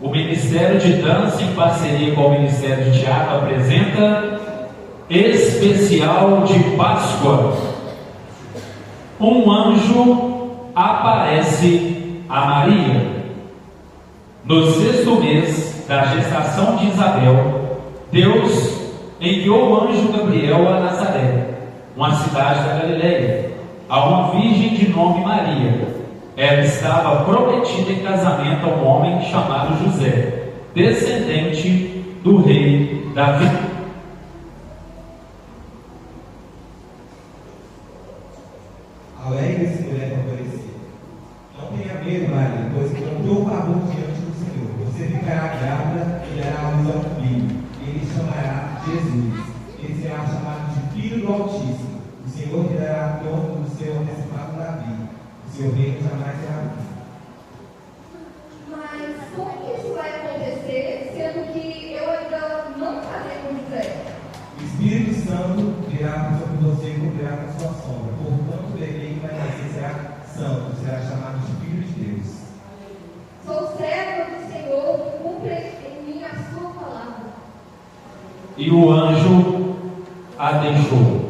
o Ministério de Dança, em parceria com o Ministério de Teatro, apresenta Especial de Páscoa. Um anjo aparece a Maria. No 6º mês da gestação de Isabel, Deus enviou o anjo Gabriel a Nazaré, uma cidade da Galileia, a uma virgem de nome Maria. Ela estava prometida em casamento a um homem chamado José, descendente do rei Davi. Alegre-se, mulher favorecida. Não tenha medo, Maria, pois encontrou favor diante do Senhor. Você ficará grávida e dará à luz a um filho. Ele chamará Jesus. Ele será chamado de Filho do Altíssimo. O Senhor lhe dará o trono do seu antecipato Davi. O seu reino jamais será fim. Mas como que isso vai acontecer, sendo que eu ainda não casei com José? O Espírito Santo virá sobre você e cobrirá com sua sombra. Portanto, o bebê que vai nascer será santo, será chamado de Filho de Deus. Sou serva do Senhor, cumpre em mim a sua palavra. E o anjo a deixou.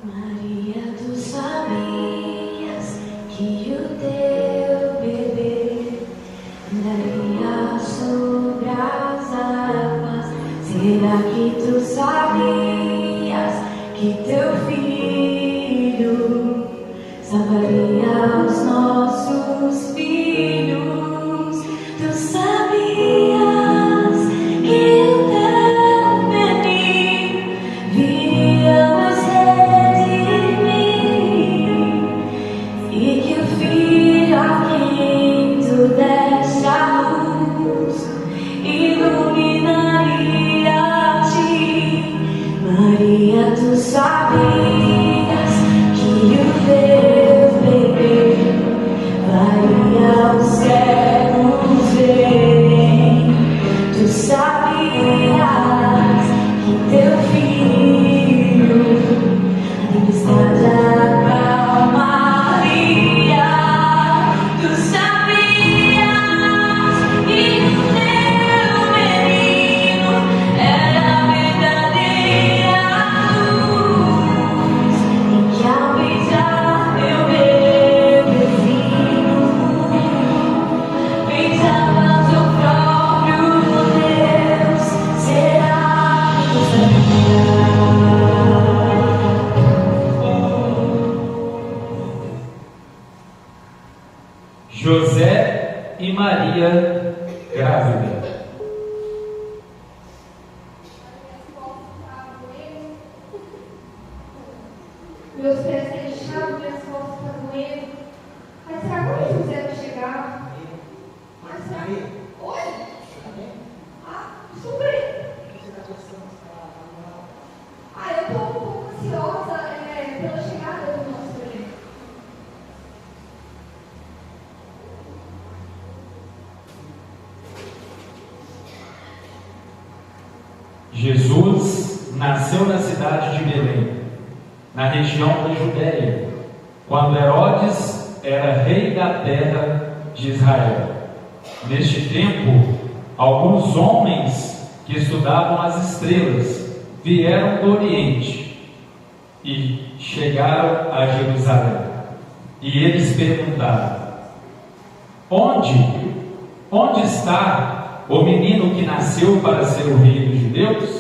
Maria, tu sabias que o teu bebê andaria sobre as águas? Será que tu sabias que teu filho salvaria os nossos filhos? Tu sabias que o teu menino viria nos e que o filho a quem tu deste a luz iluminaria a ti. Maria, tu sabias que o teu bebê faria os cegos verem. Tu sabias que teu filho a tempestade acalmaria. Tu sabias que o teu menino era a verdadeira luz, e que ao beijar teu bebezinho pensavas o próprio Deus. Será que tu sabias? José e Maria grávida. Meus pés têm inchado, minhas costas estão doendo. Mas será que o José vai chegar? Mas será que... Oi? Ah, sobre. Ah, eu estou um pouco ansiosa pela chegada do nosso bebê. Jesus nasceu na cidade de Belém, na região da Judéia, quando Herodes era rei da terra de Israel. Neste tempo, alguns homens que estudavam as estrelas vieram do Oriente e chegaram a Jerusalém. E eles perguntaram: Onde está o menino que nasceu para ser o rei dos judeus?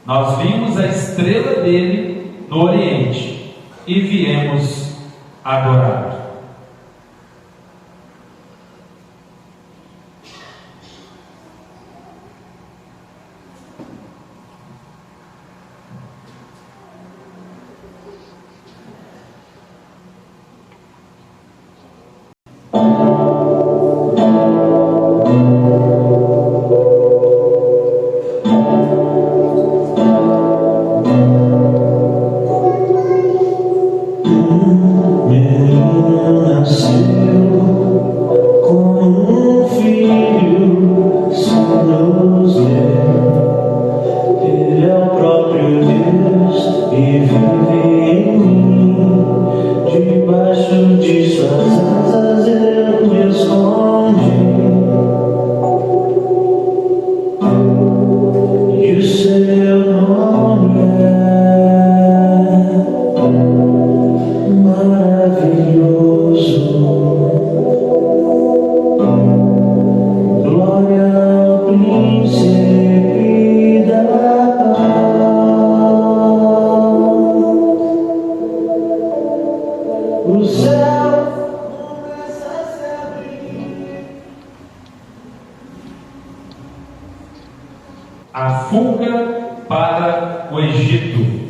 Nós vimos a estrela dele no Oriente e viemos adorar. O céu começa a se abrir. A fuga para o Egito.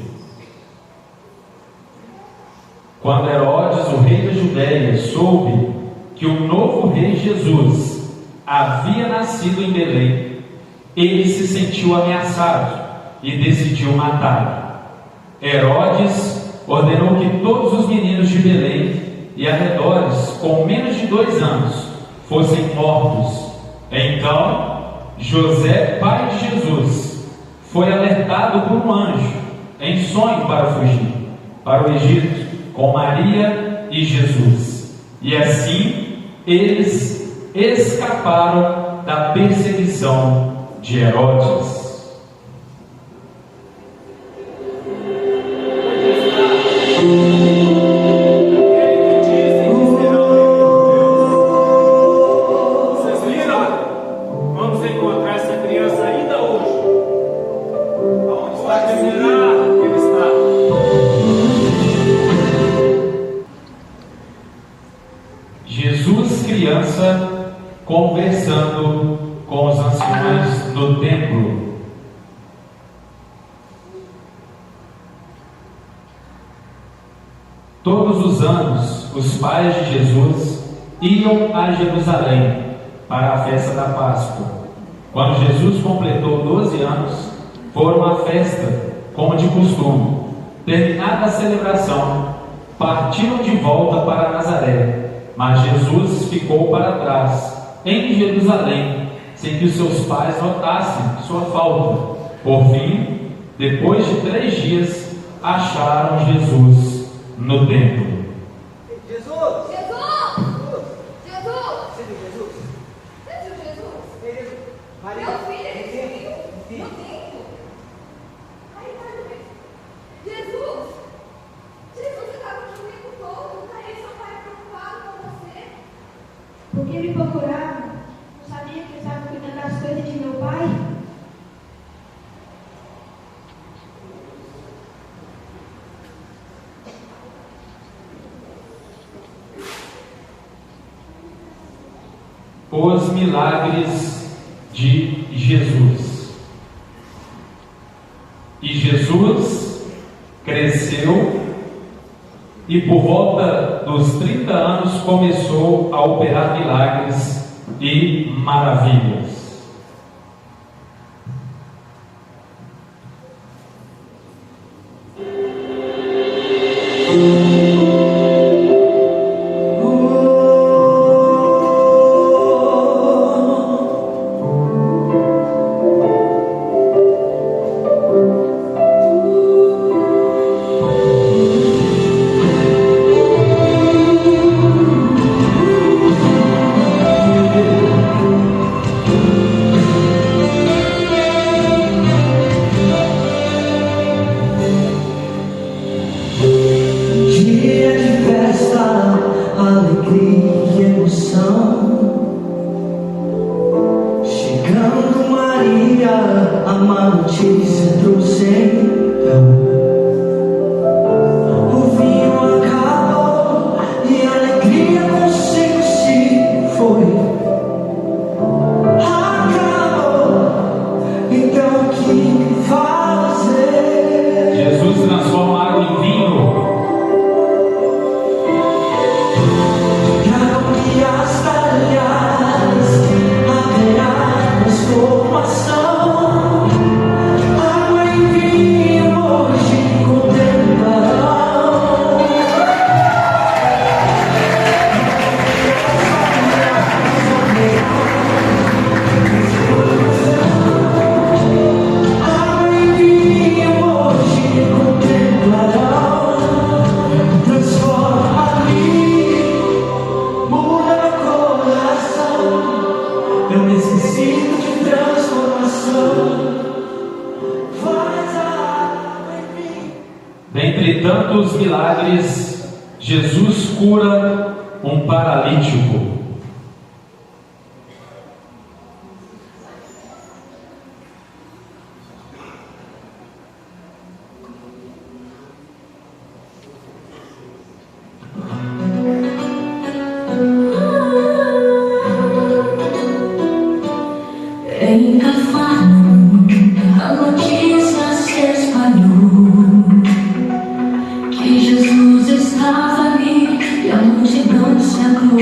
Quando Herodes, o rei da Judéia, soube que o novo rei Jesus havia nascido em Belém, ele se sentiu ameaçado e decidiu matá-lo. Herodes ordenou que todos os meninos de Belém e arredores com menos de 2 anos fossem mortos. Então, José, pai de Jesus, foi alertado por um anjo em sonho para fugir para o Egito com Maria e Jesus. E assim eles escaparam da perseguição de Herodes. Vocês viram? Vamos encontrar essa criança ainda hoje. Aonde está que será que ele está? Jesus, criança, conversando com os anciões do templo. Todos os anos, os pais de Jesus iam a Jerusalém para a festa da Páscoa. Quando Jesus completou 12 anos, foram à festa, como de costume. Terminada a celebração, partiram de volta para Nazaré, mas Jesus ficou para trás, em Jerusalém, sem que os seus pais notassem sua falta. Por fim, depois de 3 dias, acharam Jesus no templo. Jesus! Jesus! Jesus! Você viu Jesus? Você viu Jesus? Ele, Maria, Meu filho, ele no sumiu no templo. Aí tá doendo. Jesus! Jesus, você estava aqui o tempo todo. Não tá aí seu pai preocupado com você? Porque me procuraram. Não sabia que eu estava cuidando das coisas de meu pai? Os milagres de Jesus. E Jesus cresceu e por volta dos 30 anos começou a operar milagres e maravilhas. dia de festa, alegria e emoção. Chegando Maria, a má notícia trouxe então. O vinho acabou e a alegria consigo se foi. Acabou, então o que fazer? Jesus transforma água em vinho. E as talhadas haverá transformação. Água e vinho hoje contemplarão. Água e vinho hoje contemplarão. Transforma-me, muda meu coração. Eu necessito de transformação. Faz a água em mim. Dentre tantos milagres, Jesus cura um paralítico.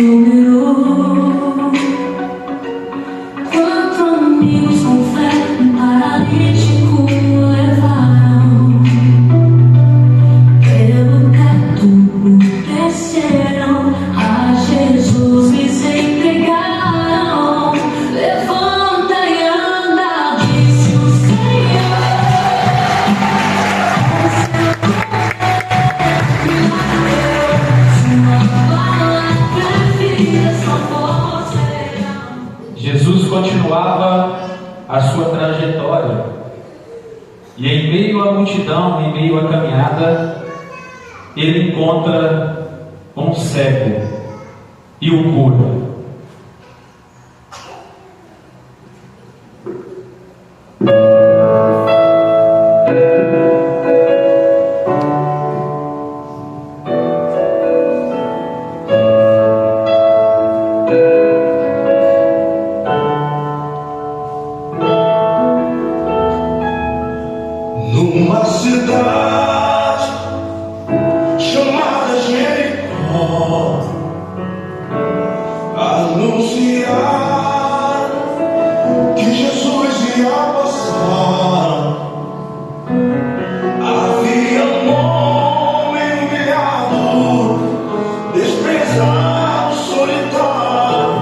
número. Quantos amigos com fé um paralítico levaram, pelo teto desceram, a Jesus lhes entregaram. Levanta e anda, disse o Senhor. Jesus continuava a sua trajetória e em meio à multidão, em meio à caminhada, ele encontra um cego e o cura. Numa cidade chamada Jericó, anunciar que Jesus ia passar. Havia um homem humilhado, desprezado, solitário,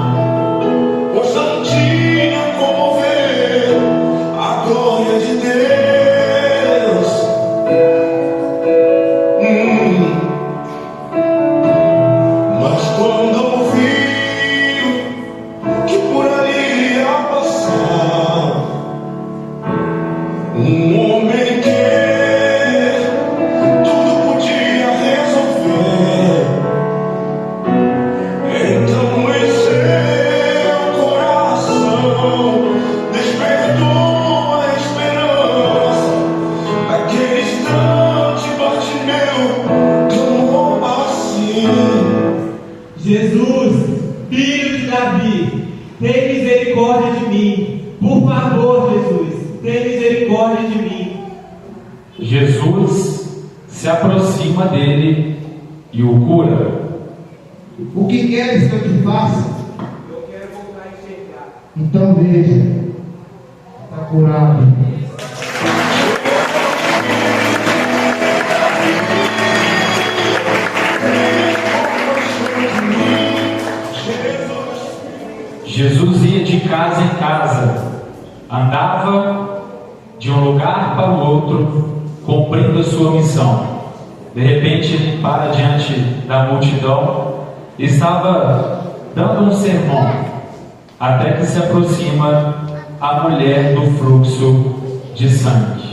pois não tinha como ver a glória de Deus. Mas quando ouviu que por ali ia passar um homem que tudo podia resolver, então em seu coração despertou a esperança. Naquele instante Bartimeu clamou assim: Jesus, filho de Davi, tem misericórdia de mim. Por favor, Jesus, tem misericórdia de mim. Jesus se aproxima dele e o cura. O que queres que eu te faça? Eu quero voltar a enxergar. Então veja, está curado. Jesus ia de casa em casa, andava de um lugar para o outro, cumprindo a sua missão. De repente ele para diante da multidão, estava dando um sermão, até que se aproxima a mulher do fluxo de sangue.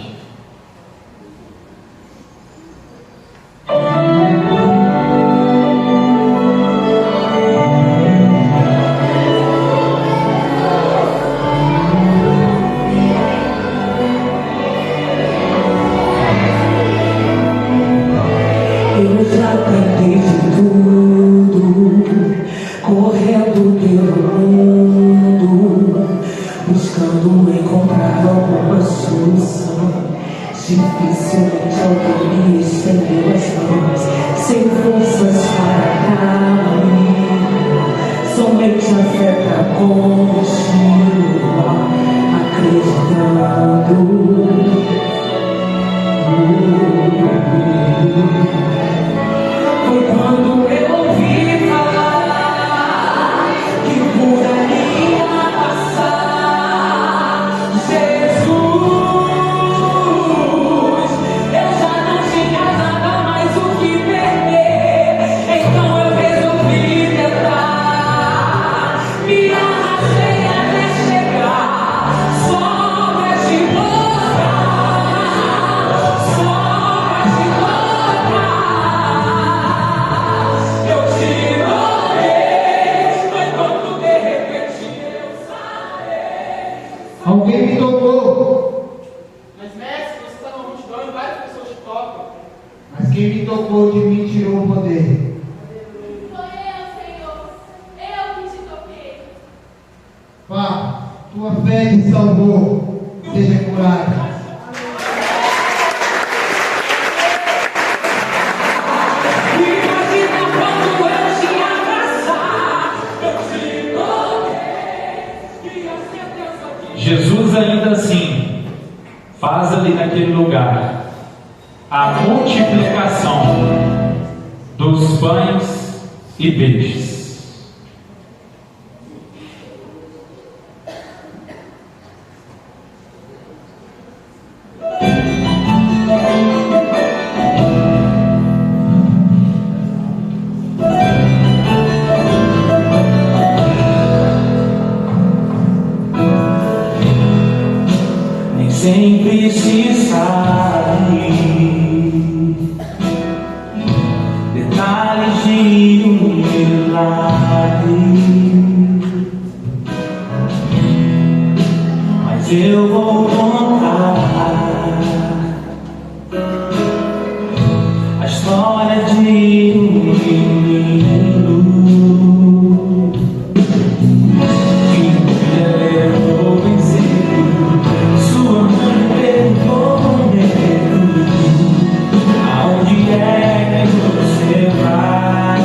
Eu já tentei de tudo, correndo pelo mundo, buscando encontrar alguma solução. Dificilmente alguém me estendeu as mãos, sem forças para caminhar. Somente a fé pra continuar acreditando. Foi quando eu ouvi falar que por ali ia passar Jesus. Eu já não tinha nada mais o que perder, então eu resolvi tentar. Me arrastei até chegar, só pra te mostrar, só pra te mostrar. Eu te olhei, mas quando de repente eu saí. Alguém me tocou, Mas, mestre, você está na multidão e várias pessoas te tocam. mas quem me tocou de mim tirou o poder. Foi eu, Senhor. Eu que te toquei. Vá, tua fé te salvou, seja curado. Imagina quando eu te abraçar. naquele lugar a multiplicação dos pães e peixes. Sempre se sabe detalhes de um milagre, mas eu vou contar a história de um menino que me levou a vencer. Sua mãe perguntou aonde é que você vai?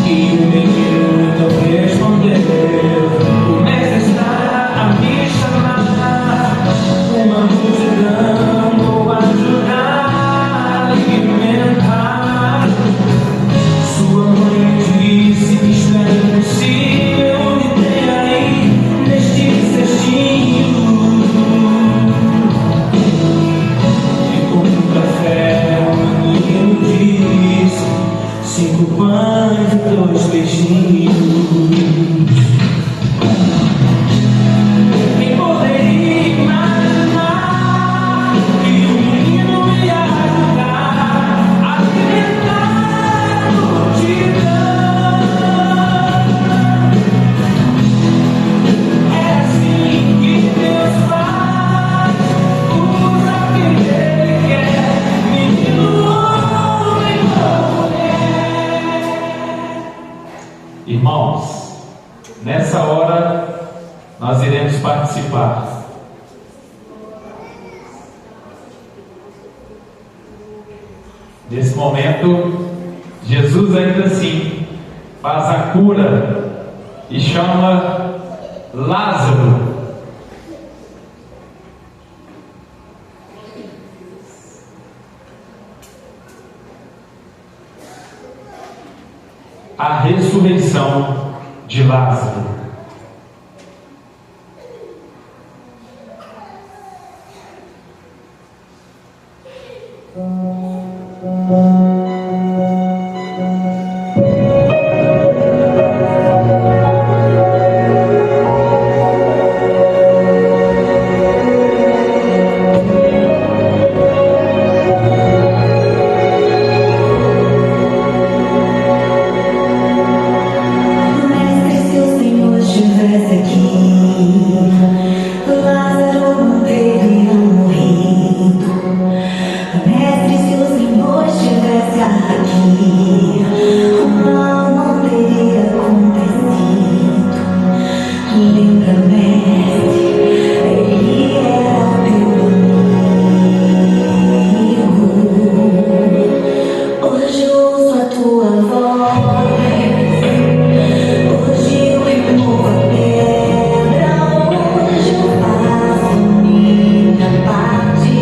E o menino então respondeu: o mestre está a me chamar, uma multidão vou ajudar a alimentar. Sua mãe disse que isto é impossível, e tem aí neste cestinho e com muita fé o menino disse: 5 pães e 2 peixinhos. Quem poderia imaginar que o menino ia ajudar a alimentar a multidão? É assim que Deus faz, usa quem Ele quer, menino, homem ou mulher. Irmãos, nessa hora nós iremos participar. Nesse momento, Jesus ainda assim faz a cura e chama Lázaro. A ressurreição de Lázaro. Mestre, se o Senhor estivesse aqui, Lázaro não teria morrido. Mestre, se o Senhor estivesse aqui, o mal não teria acontecido. Lembra, mestre, ele era o teu amigo. Hoje ouço a tua voz. Hoje eu removo a pedra, hoje eu faço minha parte.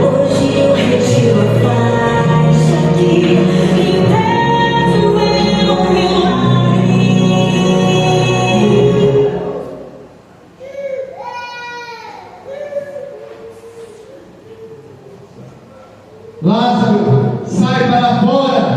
Hoje eu retiro a faixa que impeço o meu milagre. Lázaro, sai para fora!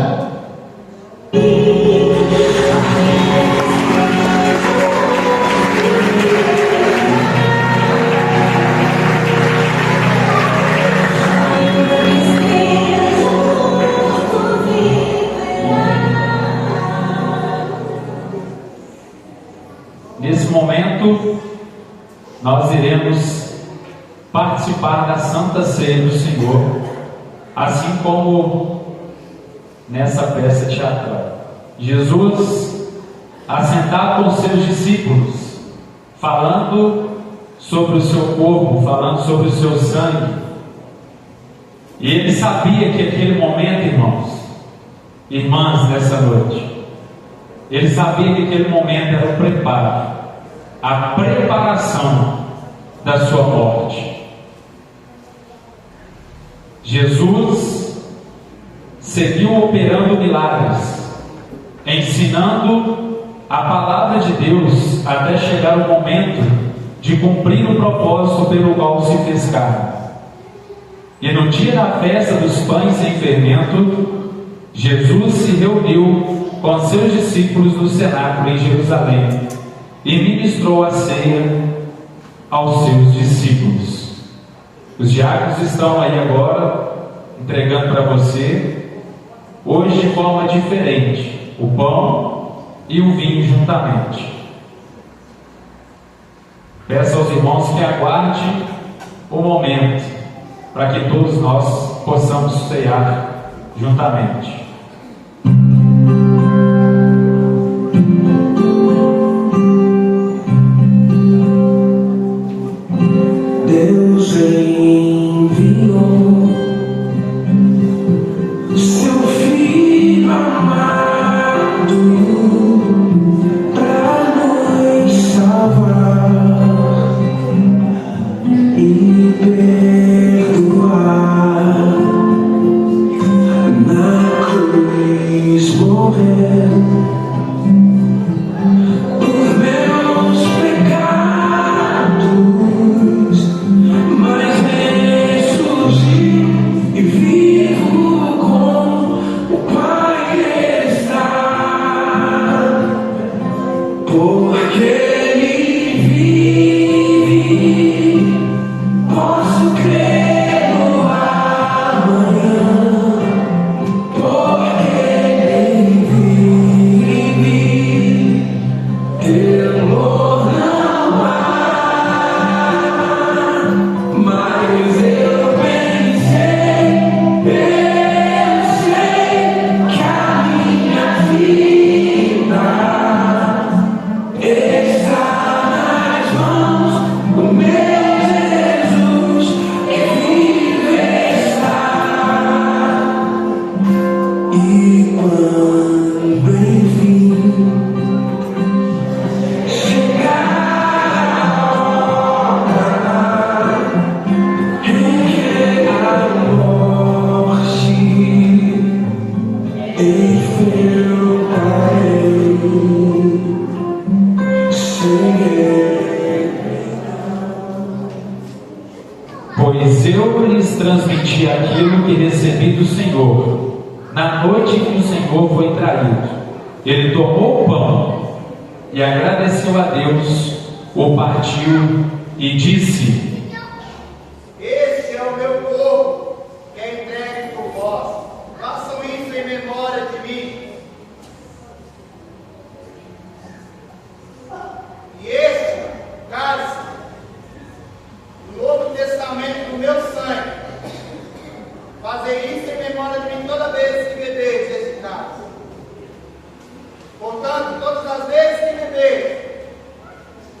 Nesse momento, nós iremos participar da Santa Ceia do Senhor, assim como nessa peça teatral. Jesus, assentado com os seus discípulos, falando sobre o seu corpo, falando sobre o seu sangue. E ele sabia que aquele momento, irmãos, irmãs, nessa noite, ele sabia que aquele momento era o preparo, a preparação da sua morte. Jesus seguiu operando milagres, ensinando a palavra de Deus até chegar o momento de cumprir o propósito pelo qual se fez carne. E no dia da festa dos pães sem fermento, Jesus se reuniu com seus discípulos no cenáculo em Jerusalém e ministrou a ceia aos seus discípulos. Os diáconos estão aí agora entregando para você, hoje de forma diferente, o pão e o vinho juntamente. Peço aos irmãos que aguardem o momento para que todos nós possamos cear juntamente. Deus enviou seu Filho amado para nos salvar e perdoar. Na cruz morrer por meus pecados, mas ressurgi e vivo com o Pai que está, porque Ele vive. Posso crer no amanhã, porque Ele vive. Temor não há, mas eu sei que a minha vida está nas mãos do meu Jesus que vive está. E quando enfim chegar a hora em que a morte enfrentarei, Pois eu lhes transmiti aquilo que recebi do Senhor. Na noite em que o Senhor foi traído, ele tomou o pão e agradeceu a Deus, o partiu e disse: Este é o meu corpo, que é entregue por vós. Façam isso em memória de mim. E este cálice, o Novo Testamento do meu sangue. Fazei isso em memória de mim toda vez que bebeis esse cálice. Portanto, todas as vezes que bebeis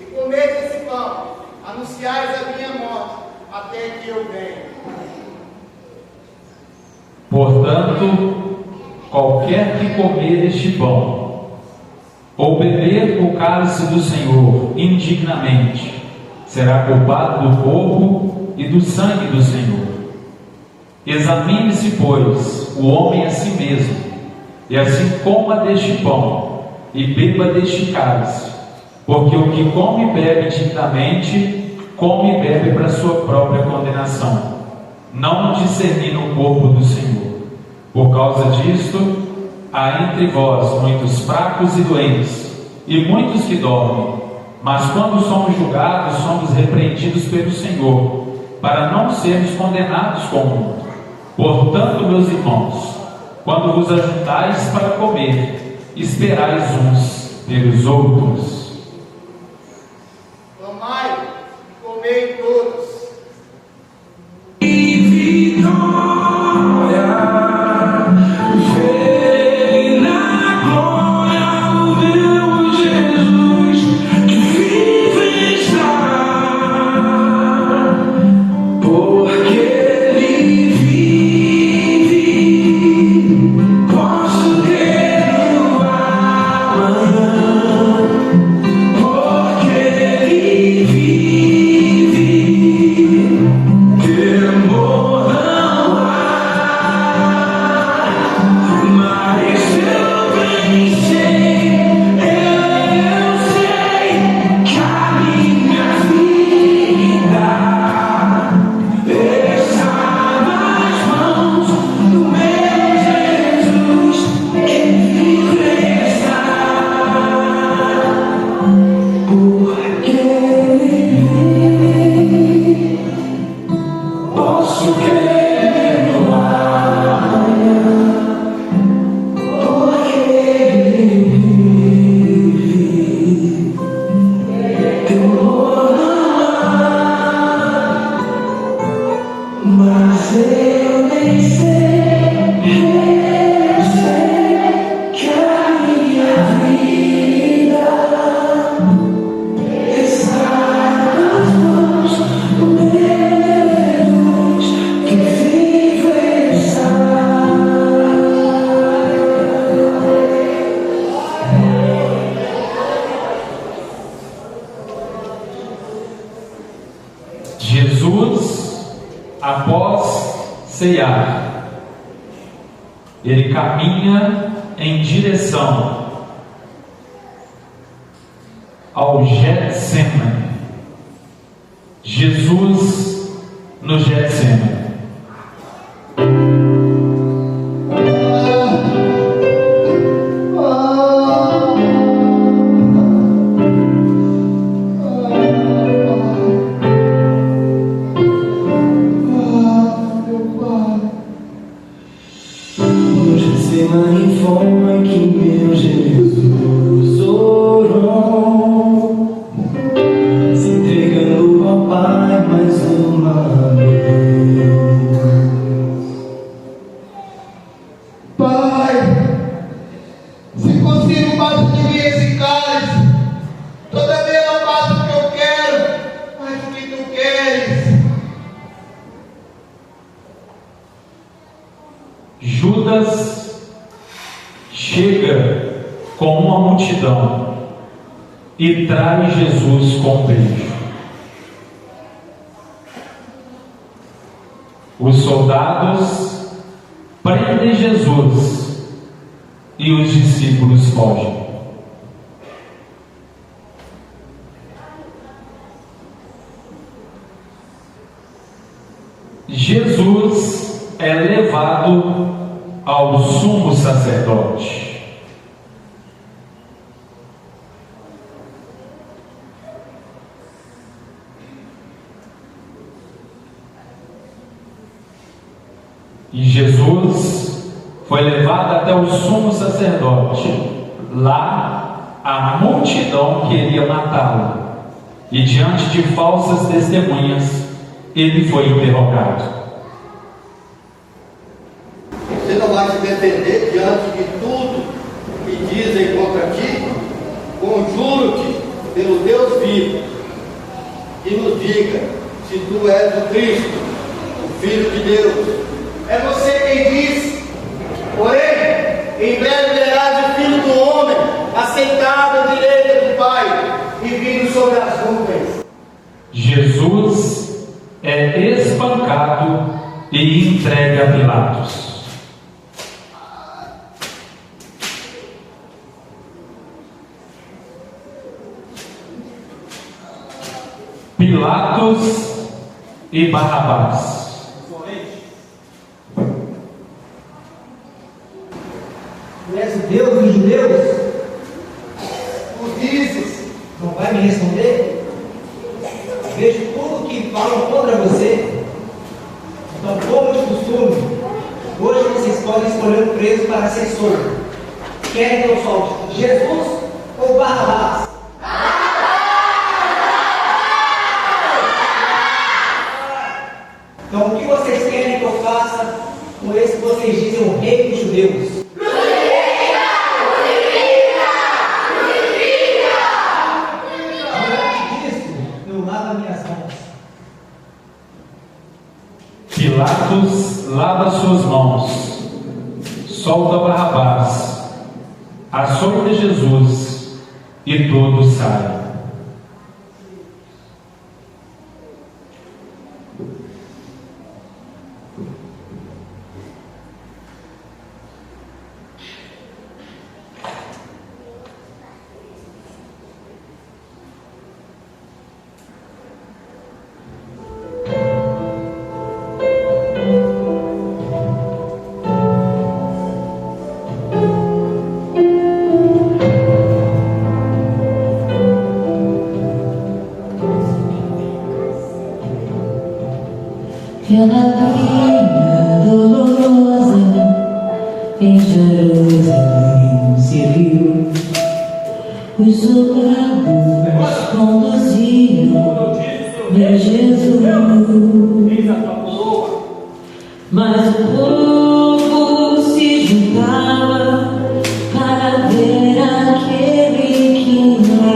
e comeis esse pão, anunciais a minha morte até que eu venha. Portanto, qualquer que comer este pão ou beber o cálice do Senhor indignamente será culpado do corpo e do sangue do Senhor. Examine-se, pois, o homem a si mesmo, e assim coma deste pão e beba deste cálice, porque o que come e bebe indignamente, come e bebe para sua própria condenação, não discernindo o corpo do Senhor. Por causa disto, há entre vós muitos fracos e doentes, e muitos que dormem. Mas quando somos julgados, somos repreendidos pelo Senhor, para não sermos condenados com o mundo. Portanto, meus irmãos, quando vos ajuntais para comer, esperais uns pelos outros. Tomai e comei todos. e vitória, vem na glória o meu Jesus que vive está, porque Ele vive. Posso crer no amanhã, ceiar. Ele caminha em direção ao Getsemane. Jesus no Getsemane. Foi que meu Jesus orou, se entregando ao Pai mais uma vez. Pai, se possível, passa de mim esse cálice. Todavia não passa o que eu quero, mas o que tu queres. Judas chega com uma multidão e traz Jesus com beijo. Os soldados prendem Jesus e os discípulos fogem. Jesus é levado ao sumo sacerdote. E Jesus foi levado até o sumo sacerdote. Lá a multidão queria matá-lo, e diante de falsas testemunhas ele foi interrogado. Você não vai se defender diante de tudo que dizem contra ti? Conjuro-te pelo Deus vivo, e nos diga se tu és o Cristo, o Filho de Deus. É você quem diz. Porém, em breve verás o Filho do Homem assentado à direita do Pai e vindo sobre as nuvens. Jesus é espancado e entregue a Pilatos. Pilatos e Barrabás. Tu és o Deus dos judeus? Tu dizes. Não vai me responder? Vejo tudo que falam contra você. Então, como de costume, hoje vocês podem escolher um preso para ser solto. Querem que eu solte Jesus ou Barrabás? Então, o que vocês querem que eu faça com esse que vocês dizem o rei dos judeus? Pilatos lava suas mãos, solta Barrabás, açoita Jesus e todos saem. Pela vida dolorosa em Jerusalém se viu, os soldados conduziam meu Jesus, mas o povo se juntava para ver aquele que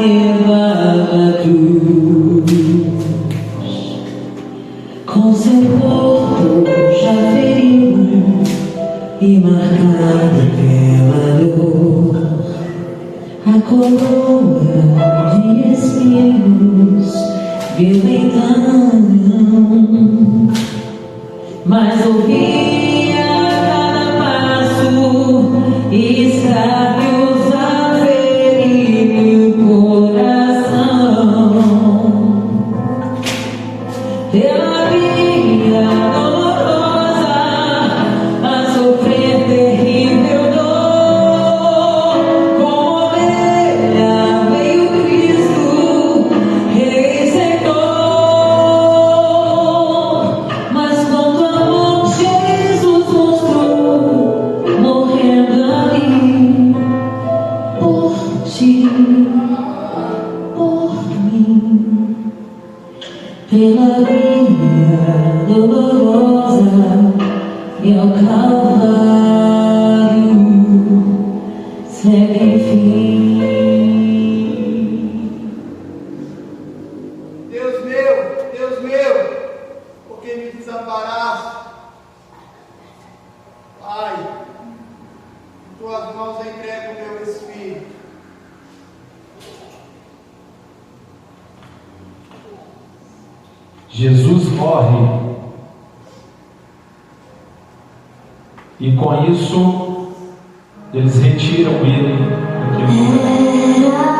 levava a cruz. Com seu corpo já ferido e marcado pela dor, a coroa de espinhos viu então mas ouvia cada passo e sábios a ferir o coração. Pela via dolorosa a sofrer terrível dor, como ovelha veio Cristo, receitou. Mas quanto amor Jesus mostrou, morrendo ali por ti, por mim. Pela via dolorosa e ao Calvário sem fim. Deus meu, por que me desamparaste? Pai, em tuas mãos entrego o meu espírito. Jesus morre e com isso eles retiram ele daquele lugar.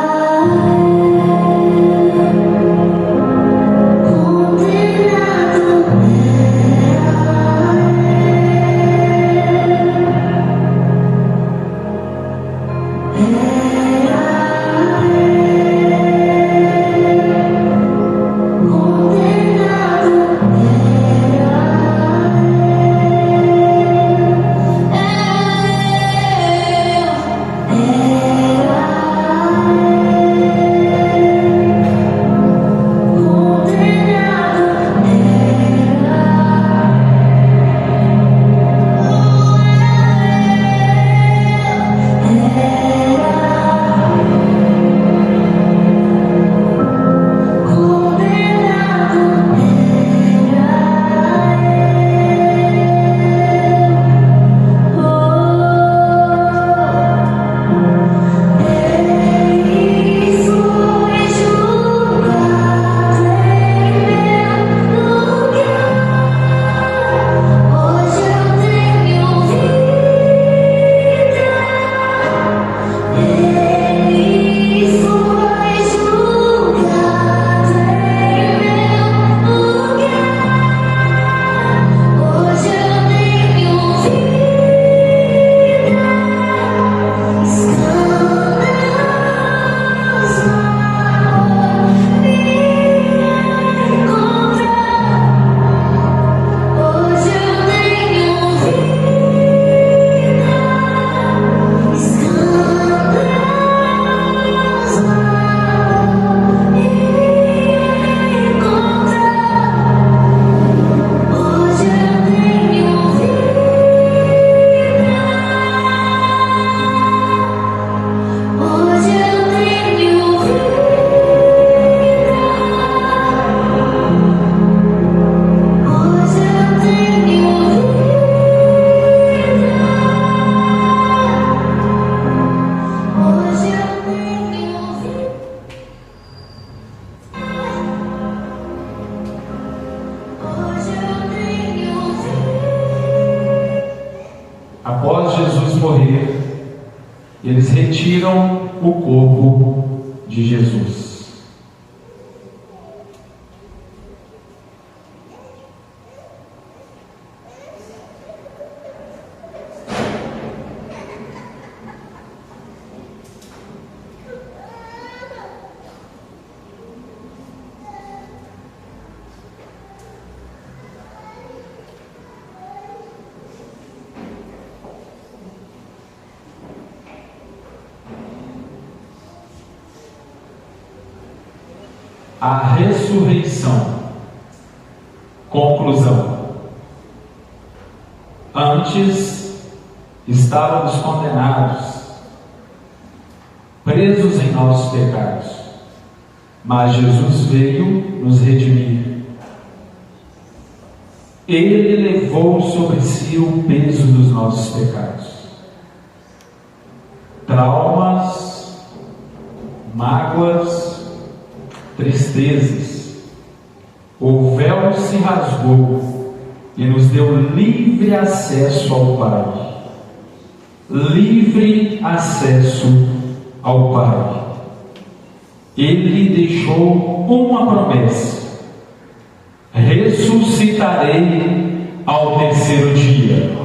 Após Jesus morrer, eles retiram o corpo de Jesus. A ressurreição. Conclusão. Antes estávamos condenados, presos em nossos pecados, mas Jesus veio nos redimir. Ele levou sobre si o peso dos nossos pecados, traumas, mágoas, tristezas. O véu se rasgou e nos deu livre acesso ao Pai. Livre acesso ao Pai. Ele deixou uma promessa: ressuscitarei ao terceiro dia.